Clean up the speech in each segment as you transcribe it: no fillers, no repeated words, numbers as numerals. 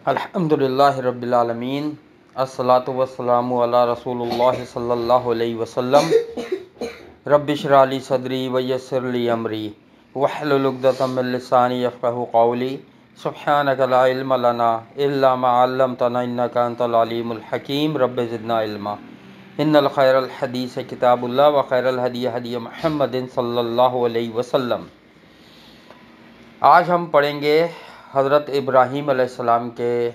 الحمدللہ رب العالمین، الصلاۃ والسلام علی رسول اللہ صلی اللہ علیہ وسلم۔ رب اشرح لی صدری ویسر لی امری واحلل عقدۃ من لسانی یفقہوا قولی۔ سبحانک لا علم لنا الا ما علمتنا انک انت العلیم الحکیم۔ رب زدنا علما۔ ان الخیر الحدیث کتاب اللہ وخیر الہدی ہدی محمد صلی اللہ علیہ وسلم۔ آج ہم پڑھیں گے حضرت ابراہیم علیہ السلام کے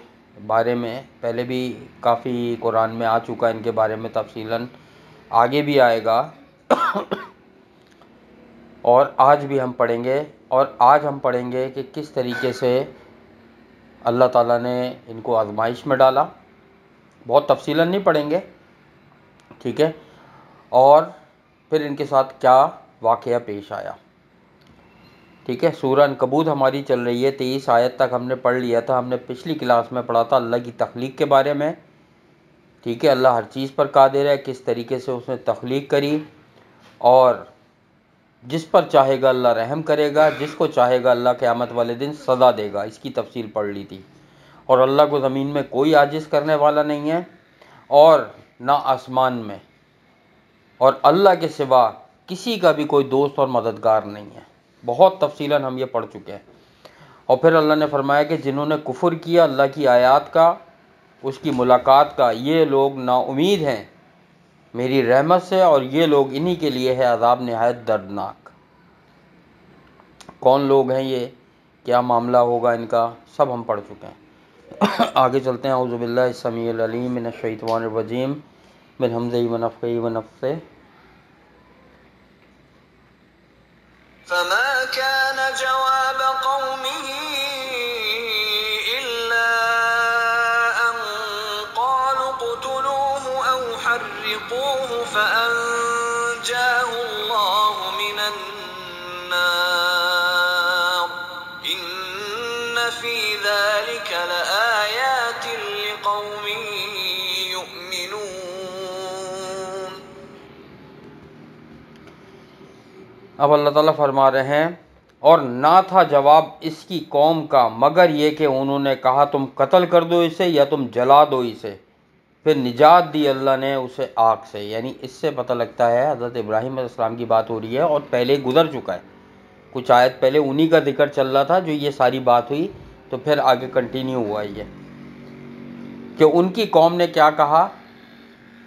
بارے میں۔ پہلے بھی کافی قرآن میں آ چکا ان کے بارے میں تفصیلاً، آگے بھی آئے گا اور آج بھی ہم پڑھیں گے۔ اور آج ہم پڑھیں گے کہ کس طریقے سے اللہ تعالیٰ نے ان کو آزمائش میں ڈالا۔ بہت تفصیلاً نہیں پڑھیں گے، ٹھیک ہے، اور پھر ان کے ساتھ کیا واقعہ پیش آیا، ٹھیک ہے۔ سورہ عنکبوت ہماری چل رہی ہے، 23 آیت تک ہم نے پڑھ لیا تھا۔ ہم نے پچھلی کلاس میں پڑھا تھا اللہ کی تخلیق کے بارے میں، ٹھیک ہے۔ اللہ ہر چیز پر قادر ہے، کس طریقے سے اس نے تخلیق کری، اور جس پر چاہے گا اللہ رحم کرے گا، جس کو چاہے گا اللہ قیامت والے دن سزا دے گا۔ اس کی تفصیل پڑھ لی تھی۔ اور اللہ کو زمین میں کوئی عاجز کرنے والا نہیں ہے، اور نہ آسمان میں، اور اللہ کے سوا کسی کا بھی کوئی دوست اور مددگار نہیں ہے۔ بہت تفصیلاً ہم یہ پڑھ چکے ہیں۔ اور پھر اللہ نے فرمایا کہ جنہوں نے کفر کیا اللہ کی آیات کا، اس کی ملاقات کا، یہ لوگ نا امید ہیں میری رحمت سے، اور یہ لوگ انہی کے لیے ہے عذاب نہایت دردناک۔ کون لوگ ہیں یہ، کیا معاملہ ہوگا ان کا، سب ہم پڑھ چکے ہیں۔ آگے چلتے ہیں۔ اعوذ باللہ السمیع العلیم من الشیطان الرجیم من ہمزہ ونفخہ ونفثہ۔ فما كان جواب قومه إلا أن قالوا اقتلوه أو حرقوه فأنجاه الله من النار إن في ذلك لآيات لقوم يؤمنون۔ اب اللہ تعالیٰ فرما رہے ہیں، اور نہ تھا جواب اس کی قوم کا مگر یہ کہ انہوں نے کہا تم قتل کر دو اسے یا تم جلا دو اسے۔ پھر نجات دی اللہ نے اسے آگ سے۔ یعنی اس سے پتہ لگتا ہے حضرت ابراہیم علیہ السلام کی بات ہو رہی ہے، اور پہلے گزر چکا ہے، کچھ آیت پہلے انہی کا ذکر چل رہا تھا جو یہ ساری بات ہوئی، تو پھر آگے کنٹینیو ہوا یہ کہ ان کی قوم نے کیا کہا۔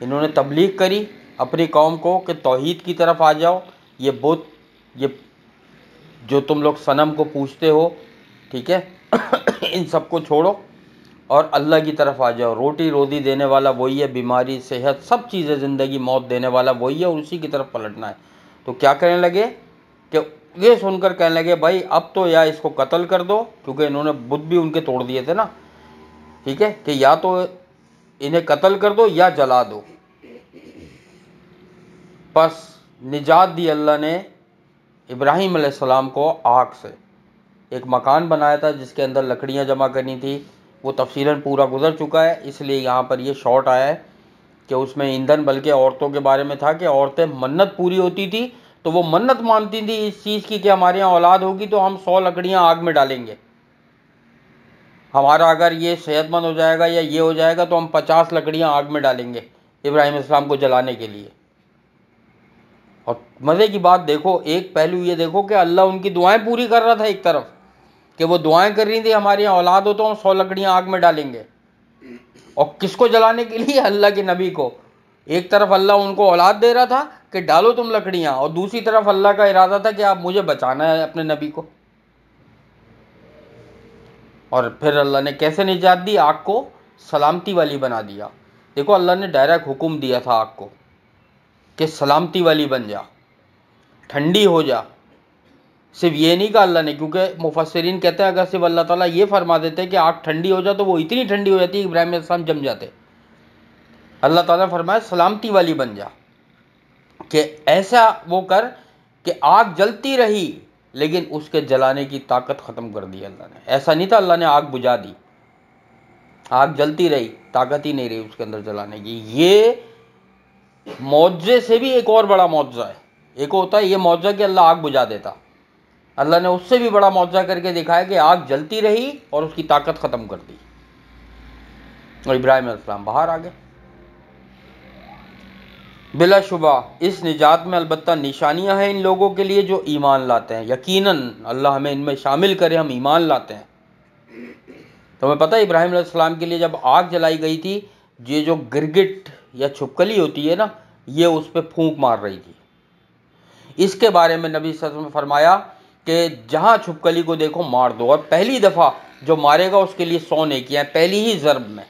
انہوں نے تبلیغ کری اپنی قوم کو کہ توحید کی طرف آ جاؤ، یہ بت، یہ جو تم لوگ صنم کو پوجتے ہو، ٹھیک ہے، ان سب کو چھوڑو اور اللہ کی طرف آ جاؤ۔ روٹی روزی دینے والا وہی ہے، بیماری صحت سب چیزیں، زندگی موت دینے والا وہی ہے، اور اسی کی طرف پلٹنا ہے۔ تو کیا کہنے لگے کہ یہ سن کر کہنے لگے بھائی اب تو یا اس کو قتل کر دو، کیونکہ انہوں نے بت بھی ان کے توڑ دیے تھے نا، ٹھیک ہے، کہ یا تو انہیں قتل کر دو یا جلا دو۔ پس نجات دی اللہ نے ابراہیم علیہ السلام کو آگ سے۔ ایک مکان بنایا تھا جس کے اندر لکڑیاں جمع کرنی تھی، وہ تفصیلاً پورا گزر چکا ہے، اس لیے یہاں پر یہ شارٹ آیا ہے کہ اس میں ایندھن بلکہ عورتوں کے بارے میں تھا کہ عورتیں منت پوری ہوتی تھی تو وہ منت مانتی تھی اس چیز کی کہ ہمارے یہاں اولاد ہوگی تو ہم 100 لکڑیاں آگ میں ڈالیں گے، ہمارا اگر یہ صحت مند ہو جائے گا یا یہ ہو جائے گا تو ہم 50 لکڑیاں آگ میں ڈالیں گے ابراہیم علیہ السلام کو جلانے کے لیے۔ اور مزے کی بات دیکھو، ایک پہلو یہ دیکھو کہ اللہ ان کی دعائیں پوری کر رہا تھا، ایک طرف کہ وہ دعائیں کر رہی تھی ہمارے یہاں اولاد ہو تو ہم 100 لکڑیاں آگ میں ڈالیں گے، اور کس کو جلانے کے لیے؟ اللہ کے نبی کو۔ ایک طرف اللہ ان کو اولاد دے رہا تھا کہ ڈالو تم لکڑیاں، اور دوسری طرف اللہ کا ارادہ تھا کہ آپ مجھے بچانا ہے اپنے نبی کو۔ اور پھر اللہ نے کیسے نجات دی؟ آگ کو سلامتی والی بنا دیا۔ دیکھو اللہ نے ڈائریکٹ حکم دیا تھا آگ کو کہ سلامتی والی بن جا، ٹھنڈی ہو جا۔ صرف یہ نہیں کہا اللہ نے، کیونکہ مفسرین کہتے ہیں اگر صرف اللہ تعالیٰ یہ فرما دیتے کہ آگ ٹھنڈی ہو جا تو وہ اتنی ٹھنڈی ہو جاتی کہ ابراہیم علیہ السلام جم جاتے۔ اللہ تعالیٰ نے فرمایا سلامتی والی بن جا، کہ ایسا وہ کر کہ آگ جلتی رہی لیکن اس کے جلانے کی طاقت ختم کر دی اللہ نے۔ ایسا نہیں تھا اللہ نے آگ بجھا دی، آگ جلتی رہی، طاقت ہی نہیں رہی اس کے اندر جلانے کی۔ یہ معجزے سے بھی ایک اور بڑا معجزہ ہے۔ ایک ہوتا ہے یہ معجزہ کہ اللہ آگ بجھا دیتا، اللہ نے اس سے بھی بڑا معجزہ کر کے دکھایا کہ آگ جلتی رہی اور اس کی طاقت ختم کر دی۔ اور ابراہیم علیہ السلام باہر آ گئے۔ بلا شبہ اس نجات میں البتہ نشانیاں ہیں ان لوگوں کے لیے جو ایمان لاتے ہیں، یقیناً اللہ ہمیں ان میں شامل کرے، ہم ایمان لاتے ہیں۔ تمہیں پتہ ہے ابراہیم علیہ السلام کے لیے جب آگ جلائی گئی تھی، یہ جو گرگٹ یا چھپکلی ہوتی ہے نا، یہ اس پہ پھونک مار رہی تھی۔ اس کے بارے میں نبی صلی اللہ علیہ وسلم نے فرمایا کہ جہاں چھپکلی کو دیکھو مار دو، اور پہلی دفعہ جو مارے گا اس کے لیے 100 نیکیاں، پہلی ہی ضرب میں۔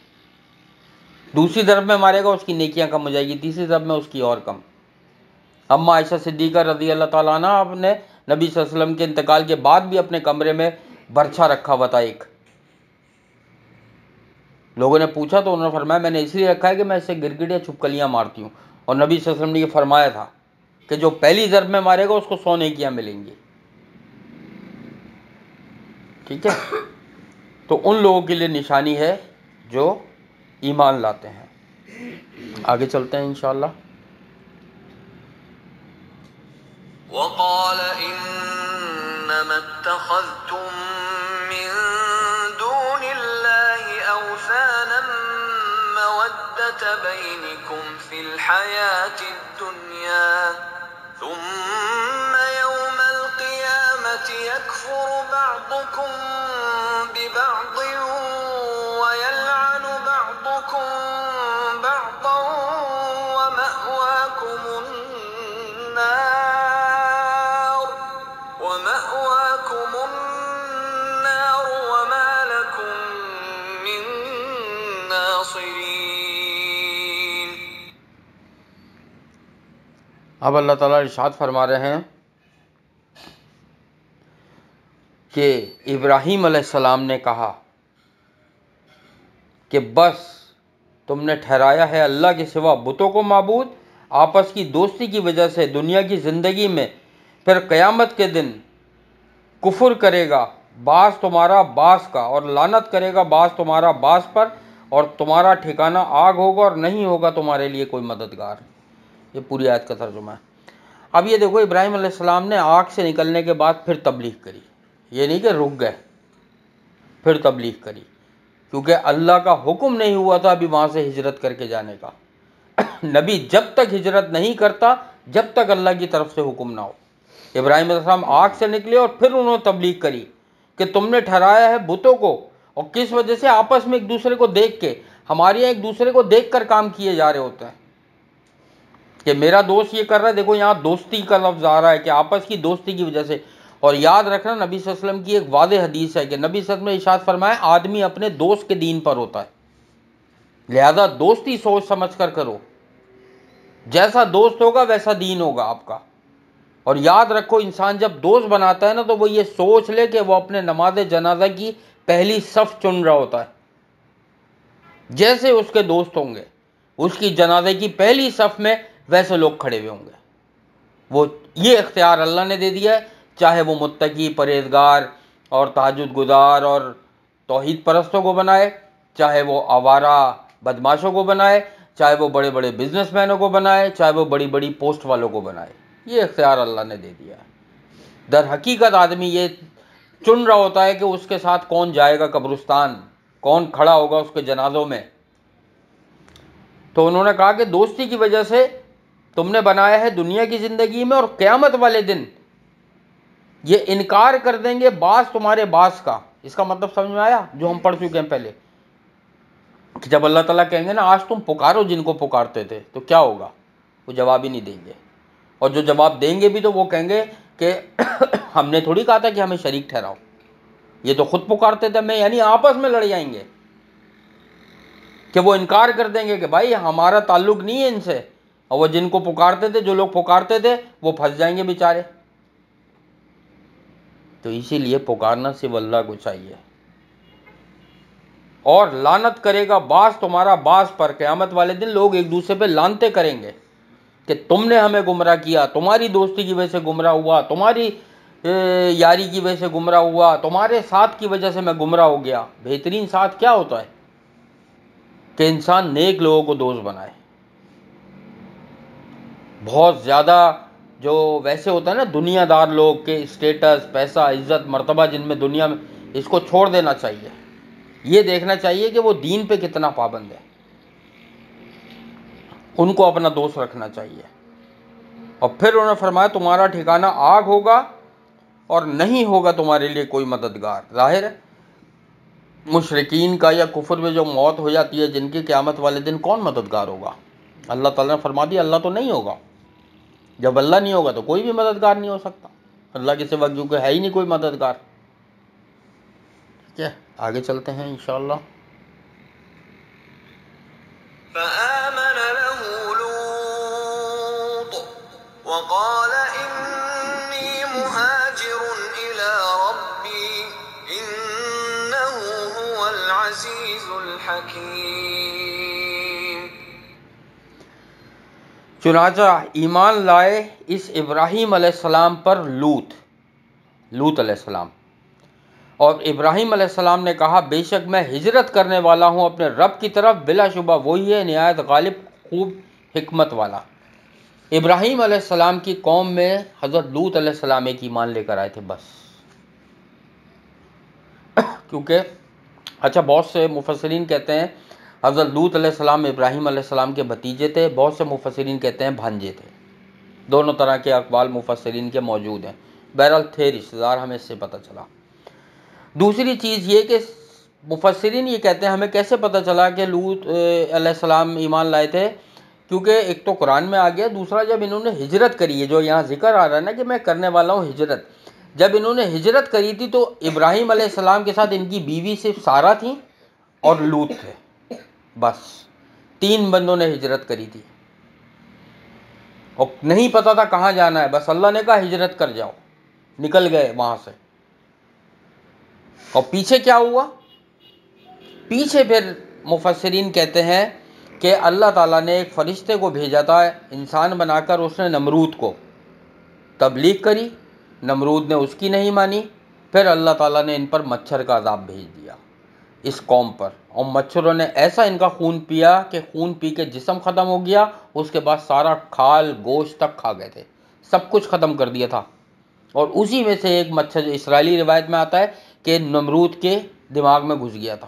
دوسری ضرب میں مارے گا اس کی نیکیاں کم ہو جائے گی، تیسری ضرب میں اس کی اور کم۔ اما عائشہ صدیقہ رضی اللہ تعالیٰ عنہ نے نبی صلی اللہ علیہ وسلم کے انتقال کے بعد بھی اپنے کمرے میں برچھا رکھا ہوا تھا ایک۔ لوگوں نے پوچھا تو انہوں نے فرمایا میں نے اس لیے رکھا ہے کہ میں اسے گرگٹ یا چھپکلیاں مارتی ہوں، اور نبی صلی اللہ علیہ وسلم نے یہ فرمایا تھا کہ جو پہلی ضرب میں مارے گا اس کو 100 نیکیاں ملیں گی۔ ٹھیک ہے، تو ان لوگوں کے لیے نشانی ہے جو ایمان لاتے ہیں۔ آگے چلتے ہیں انشاءاللہ۔ وقال إنما اتخذتم من دون الله أوثانا مودة بينكم في الحياة الدنيا ثم يوم القيامة يكفر بعضكم ببعض ويلعن بعضكم بعضا ومأواكم النار وما لكم من ناصرين۔ اب اللہ تعالیٰ ارشاد فرما رہے ہیں کہ ابراہیم علیہ السلام نے کہا کہ بس تم نے ٹھہرایا ہے اللہ کے سوا بتوں کو معبود، آپس کی دوستی کی وجہ سے دنیا کی زندگی میں، پھر قیامت کے دن کفر کرے گا بعض تمہارا بعض کا، اور لعنت کرے گا بعض تمہارا بعض پر، اور تمہارا ٹھکانہ آگ ہوگا اور نہیں ہوگا تمہارے لیے کوئی مددگار۔ یہ پوری آیت کا ترجمہ ہے۔ اب یہ دیکھو ابراہیم علیہ السلام نے آگ سے نکلنے کے بعد پھر تبلیغ کری، یہ نہیں کہ رک گئے، پھر تبلیغ کری، کیونکہ اللہ کا حکم نہیں ہوا تھا ابھی وہاں سے ہجرت کر کے جانے کا۔ نبی جب تک ہجرت نہیں کرتا جب تک اللہ کی طرف سے حکم نہ ہو۔ ابراہیم علیہ السلام آگ سے نکلے اور پھر انہوں نے تبلیغ کری کہ تم نے ٹھہرایا ہے بتوں کو، اور کس وجہ سے؟ آپس میں ایک دوسرے کو دیکھ کے، ہمارے یہاں ایک دوسرے کو دیکھ کر کام کیے جا رہے ہوتے ہیں کہ میرا دوست یہ کر رہا ہے، دیکھو یہاں دوستی کا لفظ آ رہا ہے کہ آپس کی دوستی کی وجہ سے۔ اور یاد رکھنا نبی صلی اللہ علیہ وسلم کی ایک واضح حدیث ہے کہ نبی صلی اللہ علیہ وسلم نے ارشاد فرمایا آدمی اپنے دوست کے دین پر ہوتا ہے، لہذا دوستی سوچ سمجھ کر کرو، جیسا دوست ہوگا ویسا دین ہوگا آپ کا۔ اور یاد رکھو انسان جب دوست بناتا ہے نا تو وہ یہ سوچ لے کہ وہ اپنے نماز جنازہ کی پہلی صف چن رہا ہوتا ہے، جیسے اس کے دوست ہوں گے اس کی جنازے کی پہلی صف میں ویسے لوگ کھڑے ہوئے ہوں گے۔ وہ یہ اختیار اللہ نے دے دیا ہے، چاہے وہ متقی، پرہیزگار اور تہجد گزار اور توحید پرستوں کو بنائے، چاہے وہ آوارہ بدماشوں کو بنائے، چاہے وہ بڑے بڑے بزنس مینوں کو بنائے، چاہے وہ بڑی بڑی پوسٹ والوں کو بنائے، یہ اختیار اللہ نے دے دیا ہے۔ در حقیقت آدمی یہ چن رہا ہوتا ہے کہ اس کے ساتھ کون جائے گا قبرستان، کون کھڑا ہوگا اس کے جنازوں میں۔ تو انہوں نے کہا کہ دوستی کی وجہ سے تم نے بنایا ہے دنیا کی زندگی میں، اور قیامت والے دن یہ انکار کر دیں گے بعض تمہارے بعض کا۔ اس کا مطلب سمجھ میں آیا جو ہم پڑھ چکے ہیں پہلے، کہ جب اللہ تعالیٰ کہیں گے نا آج تم پکارو جن کو پکارتے تھے، تو کیا ہوگا؟ وہ جواب ہی نہیں دیں گے، اور جو جواب دیں گے بھی تو وہ کہیں گے کہ ہم نے تھوڑی کہا تھا کہ ہمیں شریک ٹھہراؤ، یہ تو خود پکارتے تھے ہمیں، یعنی آپس میں لڑ جائیں گے کہ وہ انکار کر دیں گے کہ بھائی ہمارا تعلق نہیں ہے ان سے، اور وہ جن کو پکارتے تھے، جو لوگ پکارتے تھے، وہ پھنس جائیں گے بیچارے۔ تو اسی لیے پکارنا صرف اللہ کو چاہیے۔ اور لعنت کرے گا بعض تمہارا بعض پر، قیامت والے دن لوگ ایک دوسرے پہ لعنتیں کریں گے کہ تم نے ہمیں گمراہ کیا، تمہاری دوستی کی وجہ سے گمراہ ہوا، تمہاری یاری کی وجہ سے گمراہ ہوا، تمہارے ساتھ کی وجہ سے میں گمراہ ہو گیا۔ بہترین ساتھ کیا ہوتا ہے؟ کہ انسان نیک لوگوں کو دوست بنائے۔ بہت زیادہ جو ویسے ہوتا ہے نا دنیا دار لوگ کے اسٹیٹس، پیسہ، عزت، مرتبہ جن میں دنیا میں، اس کو چھوڑ دینا چاہیے۔ یہ دیکھنا چاہیے کہ وہ دین پہ کتنا پابند ہے، ان کو اپنا دوست رکھنا چاہیے۔ اور پھر انہوں نے فرمایا تمہارا ٹھکانہ آگ ہوگا اور نہیں ہوگا تمہارے لیے کوئی مددگار۔ ظاہر ہے مشرکین کا یا کفر میں جو موت ہو جاتی ہے جن کی قیامت والے دن کون مددگار ہوگا؟ اللہ تعالیٰ نے فرما دیا اللہ تو نہیں ہوگا۔ جب اللہ نہیں ہوگا تو کوئی بھی مددگار نہیں ہو سکتا، اللہ کے سوا کیونکہ ہے ہی نہیں کوئی مددگار۔ ٹھیک ہے، آگے چلتے ہیں انشاءاللہ۔ فآمن له لوط وقال إني مهاجر إلى ربي إنه هو العزيز الحكيم۔ چنانچہ ایمان لائے اس ابراہیم علیہ السلام پر لوط علیہ السلام، اور ابراہیم علیہ السلام نے کہا بے شک میں ہجرت کرنے والا ہوں اپنے رب کی طرف، بلا شبہ وہی ہے نہایت غالب خوب حکمت والا۔ ابراہیم علیہ السلام کی قوم میں حضرت لوط علیہ السلام ایک ایمان لے کر آئے تھے بس، کیونکہ اچھا بہت سے مفسرین کہتے ہیں حضرت لوط علیہ السلام ابراہیم علیہ السلام کے بھتیجے تھے، بہت سے مفسرین کہتے ہیں بھانجے تھے، دونوں طرح کے اقوال مفسرین کے موجود ہیں، بہرحال تھے رشتہ دار، ہمیں اس سے پتہ چلا۔ دوسری چیز یہ کہ مفسرین یہ کہتے ہیں ہمیں کیسے پتہ چلا کہ لوط علیہ السلام ایمان لائے تھے، کیونکہ ایک تو قرآن میں آ گیا، دوسرا جب انہوں نے ہجرت کری ہے، جو یہاں ذکر آ رہا ہے نا کہ میں کرنے والا ہوں ہجرت، جب انہوں نے ہجرت کری تھی تو ابراہیم علیہ السلام کے ساتھ ان کی بیوی صرف سارہ تھیں اور لوط تھے، بس 3 بندوں نے ہجرت کری تھی، اور نہیں پتا تھا کہاں جانا ہے، بس اللہ نے کہا ہجرت کر جاؤ، نکل گئے وہاں سے۔ اور پیچھے کیا ہوا؟ پیچھے پھر مفسرین کہتے ہیں کہ اللہ تعالیٰ نے ایک فرشتے کو بھیجا تھا انسان بنا کر، اس نے نمرود کو تبلیغ کری، نمرود نے اس کی نہیں مانی، پھر اللہ تعالیٰ نے ان پر مچھر کا عذاب بھیج دیا اس قوم پر، اور مچھروں نے ایسا ان کا خون پیا کہ خون پی کے جسم ختم ہو گیا، اس کے بعد سارا کھال گوشت تک کھا گئے تھے، سب کچھ ختم کر دیا تھا۔ اور اسی میں سے ایک مچھر جو اسرائیلی روایت میں آتا ہے کہ نمرود کے دماغ میں گھس گیا تھا،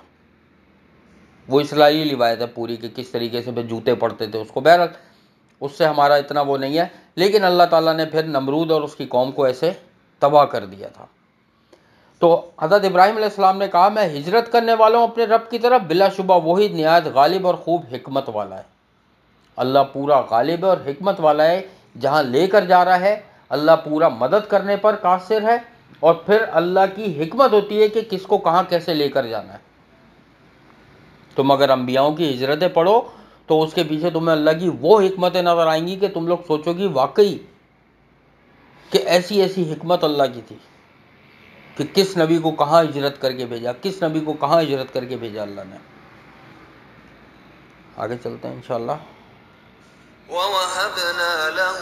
وہ اسرائیلی روایت ہے پوری کہ کس طریقے سے پھر جوتے پڑتے تھے اس کو، بہرحال اس سے ہمارا اتنا وہ نہیں ہے، لیکن اللہ تعالیٰ نے پھر نمرود اور اس کی قوم کو ایسے تباہ کر دیا تھا۔ تو حضرت ابراہیم علیہ السلام نے کہا میں ہجرت کرنے والا ہوں اپنے رب کی طرف، بلا شبہ وہی نہایت غالب اور خوب حکمت والا ہے۔ اللہ پورا غالب ہے اور حکمت والا ہے، جہاں لے کر جا رہا ہے اللہ پورا مدد کرنے پر قاصر ہے، اور پھر اللہ کی حکمت ہوتی ہے کہ کس کو کہاں کیسے لے کر جانا ہے۔ تم اگر انبیاؤں کی ہجرتیں پڑھو تو اس کے پیچھے تمہیں اللہ کی وہ حکمتیں نظر آئیں گی کہ تم لوگ سوچو گی واقعی کہ ایسی ایسی حکمت اللہ کی تھی کہ کس نبی کو کہاں ہجرت کر کے بھیجا، کس نبی کو کہاں ہجرت کر کے بھیجا اللہ نے۔ آگے چلتے ہیں انشاءاللہ۔ وَوَهَبْنَا لَهُ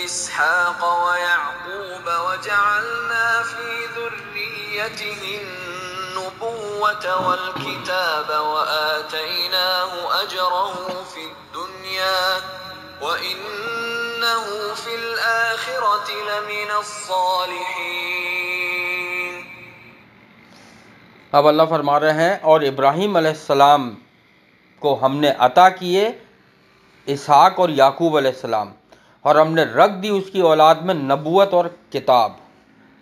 إِسْحَاقَ وَيَعْقُوبَ وَجَعَلْنَا فِي ذُرِّيَّتِهِ النُّبُوَّةَ وَالْكِتَابَ وَآتَيْنَاهُ أَجْرَهُ فِي الدُّنْيَا وَإِنَّهُ فِي الْآخِرَةِ لَمِنَ الصَّالِحِينَ۔ اب اللہ فرما رہے ہیں اور ابراہیم علیہ السلام کو ہم نے عطا کیے اسحاق اور یعقوب علیہ السلام، اور ہم نے رکھ دی اس کی اولاد میں نبوت اور کتاب،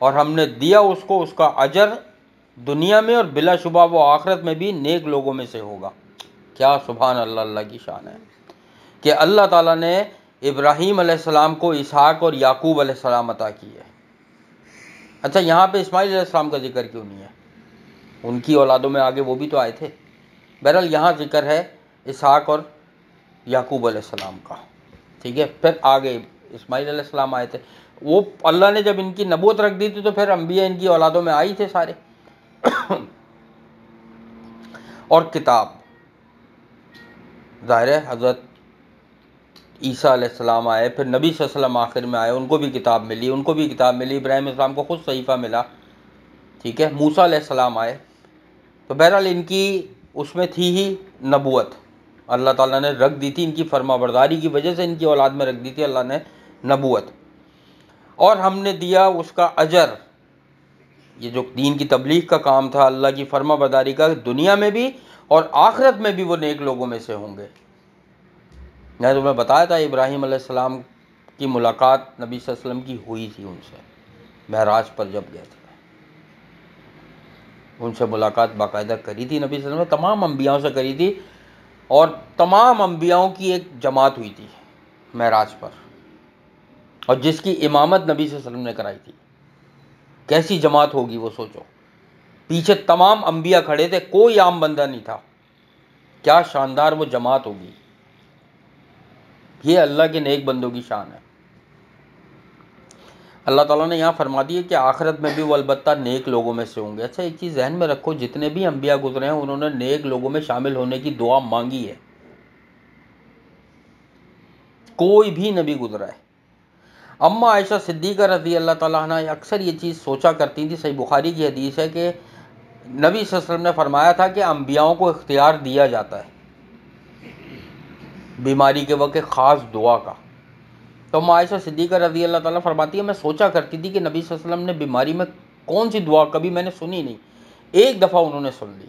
اور ہم نے دیا اس کو اس کا اجر دنیا میں، اور بلا شبہ وہ آخرت میں بھی نیک لوگوں میں سے ہوگا۔ کیا سبحان اللہ، اللہ کی شان ہے کہ اللہ تعالیٰ نے ابراہیم علیہ السلام کو اسحاق اور یعقوب علیہ السلام عطا کی ہے۔ اچھا یہاں پہ اسماعیل علیہ السلام کا ذکر کیوں نہیں ہے؟ ان کی اولادوں میں آگے وہ بھی تو آئے تھے۔ بہرحال یہاں ذکر ہے اسحاق اور یعقوب علیہ السلام کا، ٹھیک ہے، پھر آگے اسماعیل علیہ السلام آئے تھے، وہ اللہ نے جب ان کی نبوت رکھ دی تھی تو پھر انبیاء ان کی اولادوں میں آئی تھے سارے۔ اور کتاب ظاہر ہے حضرت عیسیٰ علیہ السلام آئے، پھر نبی صلی اللہ علیہ وسلم آخر میں آئے، ان کو بھی کتاب ملی، ابراہیم علیہ السلام کو خود صحیفہ ملا، ٹھیک ہے، موسیٰ علیہ السلام آئے، تو بہرحال ان کی اس میں تھی ہی نبوت، اللہ تعالیٰ نے رکھ دی تھی، ان کی فرما برداری کی وجہ سے ان کی اولاد میں رکھ دی تھی اللہ نے نبوت، اور ہم نے دیا اس کا اجر یہ جو دین کی تبلیغ کا کام تھا، اللہ کی فرما برداری کا، دنیا میں بھی اور آخرت میں بھی وہ نیک لوگوں میں سے ہوں گے۔ میں تمہیں بتایا تھا ابراہیم علیہ السلام کی ملاقات نبی صلی اللہ علیہ وسلم کی ہوئی تھی ان سے، معراج پر جب گئے تھے ان سے ملاقات باقاعدہ کری تھی نبی صلی اللہ علیہ وسلم نے، تمام انبیاءوں سے کری تھی، اور تمام انبیاؤں کی ایک جماعت ہوئی تھی معراج پر، اور جس کی امامت نبی صلی اللہ علیہ وسلم نے کرائی تھی۔ کیسی جماعت ہوگی وہ سوچو، پیچھے تمام انبیاء کھڑے تھے، کوئی عام بندہ نہیں تھا، کیا شاندار وہ جماعت ہوگی۔ یہ اللہ کے نیک بندوں کی شان ہے۔ اللہ تعالیٰ نے یہاں فرما دی ہے کہ آخرت میں بھی وہ البتہ نیک لوگوں میں سے ہوں گے۔ اچھا ایک چیز ذہن میں رکھو، جتنے بھی انبیاء گزرے ہیں انہوں نے نیک لوگوں میں شامل ہونے کی دعا مانگی ہے، کوئی بھی نبی گزرا ہے۔ اما عائشہ صدیقہ رضی اللہ تعالیٰ عنہ اکثر یہ چیز سوچا کرتی تھی، صحیح بخاری کی حدیث ہے کہ نبی صلی اللہ علیہ وسلم نے فرمایا تھا کہ انبیاؤں کو اختیار دیا جاتا ہے بیماری کے وقت خاص دعا کا۔ تو اما عائشہ صدیقہ رضی اللہ تعالیٰ فرماتی ہے میں سوچا کرتی تھی کہ نبی صلی اللہ علیہ وسلم نے بیماری میں کون سی دعا کبھی میں نے سنی نہیں، ایک دفعہ انہوں نے سن لی۔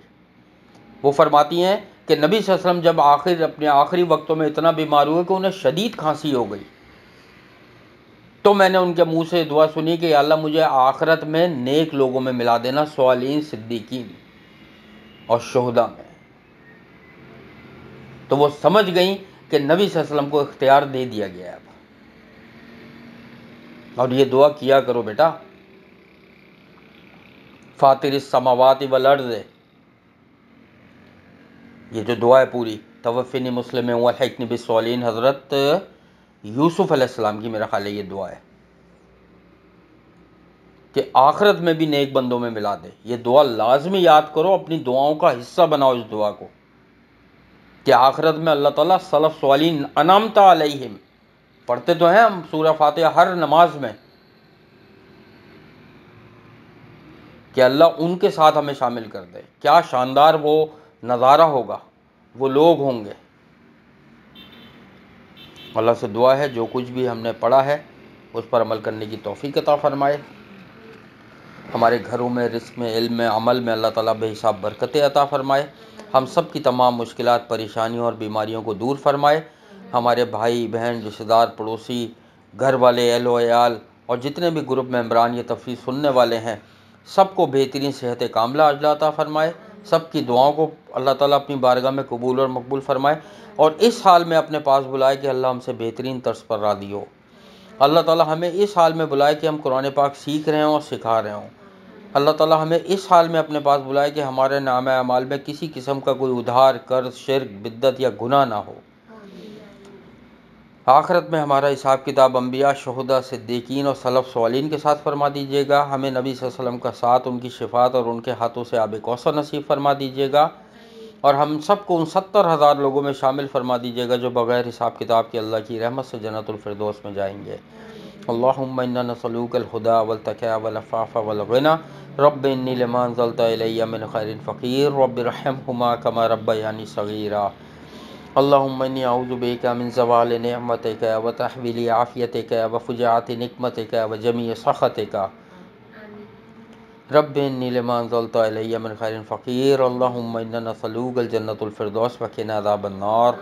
وہ فرماتی ہیں کہ نبی صلی اللہ علیہ وسلم جب اپنے آخری وقتوں میں اتنا بیمار ہوئے کہ انہیں شدید کھانسی ہو گئی، تو میں نے ان کے منہ سے دعا سنی کہ یا اللہ مجھے آخرت میں نیک لوگوں میں ملا دینا، صالحین، صدیقین اور شہداء میں۔ تو وہ سمجھ گئیں کہ نبی صلی اللہ علیہ وسلم کو اختیار دے دیا گیا ہے اب، اور یہ دعا کیا کرو بیٹا۔ فاطر السماوات والارض، یہ جو دعا ہے پوری، توفنی مسلم والحقنی بالصالحین، حضرت یوسف علیہ السلام کی میرا خیال ہے یہ دعا ہے کہ آخرت میں بھی نیک بندوں میں ملا دے۔ یہ دعا لازمی یاد کرو، اپنی دعاؤں کا حصہ بناؤ اس دعا کو، کہ آخرت میں اللہ تعالیٰ سلف صالحین انعمت علیہم، پڑھتے تو ہیں ہم سورہ فاتحہ ہر نماز میں، کہ اللہ ان کے ساتھ ہمیں شامل کر دے۔ کیا شاندار وہ نظارہ ہوگا، وہ لوگ ہوں گے۔ اللہ سے دعا ہے جو کچھ بھی ہم نے پڑھا ہے اس پر عمل کرنے کی توفیق عطا فرمائے، ہمارے گھروں میں، رزق میں، علم میں، عمل میں اللہ تعالیٰ بے حساب برکتیں عطا فرمائے، ہم سب کی تمام مشکلات، پریشانیوں اور بیماریوں کو دور فرمائے، ہمارے بھائی بہن، رشتہ دار، پڑوسی، گھر والے، اہل و عیال اور جتنے بھی گروپ ممبران یہ تفسیر سننے والے ہیں سب کو بہترین صحت کاملہ عاجلہ عطا فرمائے، سب کی دعاؤں کو اللہ تعالیٰ اپنی بارگاہ میں قبول اور مقبول فرمائے، اور اس حال میں اپنے پاس بلائے کہ اللہ ہم سے بہترین طرز پر راضی ہو۔ اللہ تعالیٰ ہمیں اس حال میں بلائے کہ ہم قرآن پاک سیکھ رہے ہوں اور سکھا رہے ہوں۔ اللہ تعالیٰ ہمیں اس حال میں اپنے پاس بلائے کہ ہمارے نامہ اعمال میں کسی قسم کا کوئی ادھار، قرض، شرک، بدعت یا گناہ نہ ہو۔ آخرت میں ہمارا حساب کتاب انبیاء، شہداء، صدیقین اور سلف صالحین کے ساتھ فرما دیجیے گا۔ ہمیں نبی صلی اللہ علیہ وسلم کا ساتھ، ان کی شفاعت اور ان کے ہاتھوں سے آب کوثر نصیب فرما دیجیے گا، اور ہم سب کو ان 70,000 لوگوں میں شامل فرما دیجیے گا جو بغیر حساب کتاب کے اللہ کی رحمت سے جنت الفردوس میں جائیں گے۔ اللہم انا نسألوک الہدی والتقی والعفاف والغنی، رب انی لما انزلت الی من خیر فقیر، رب ارحمہما کما ربیانی صغیرا۔ اللہم انی اعوذ بک من زوال نعمتک وتحویل عافیتک وفجاعت نقمتک وجمیع سخطک، رب انی لما انزلت الی من خیر فقیر۔ اللہم انا نسألوک الجنۃ الفردوس وقنا عذاب النار،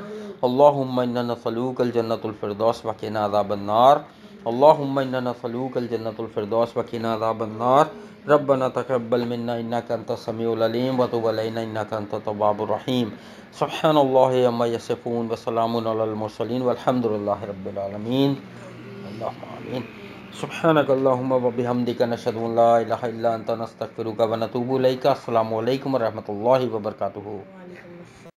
اللہم انا نسألوک الجنۃ الفردوس وقنا عذاب النار، اللہم انا نسألوک الجنۃ الفردوس وقنا عذاب النار۔ ربنا تقبل منا انک انت السمیع العلیم وتب علینا انک انت التواب الرحیم۔ سبحان اللہ عما یصفون وسلام علی المرسلین والحمد للہ رب العالمین۔ اللہم آمین۔ سبحانک اللہم وبحمدک، نشہد ان لا الہ الا انت، نستغفرک ونتوب الیک۔ السلام علیکم ورحمۃ اللہ وبرکاتہ۔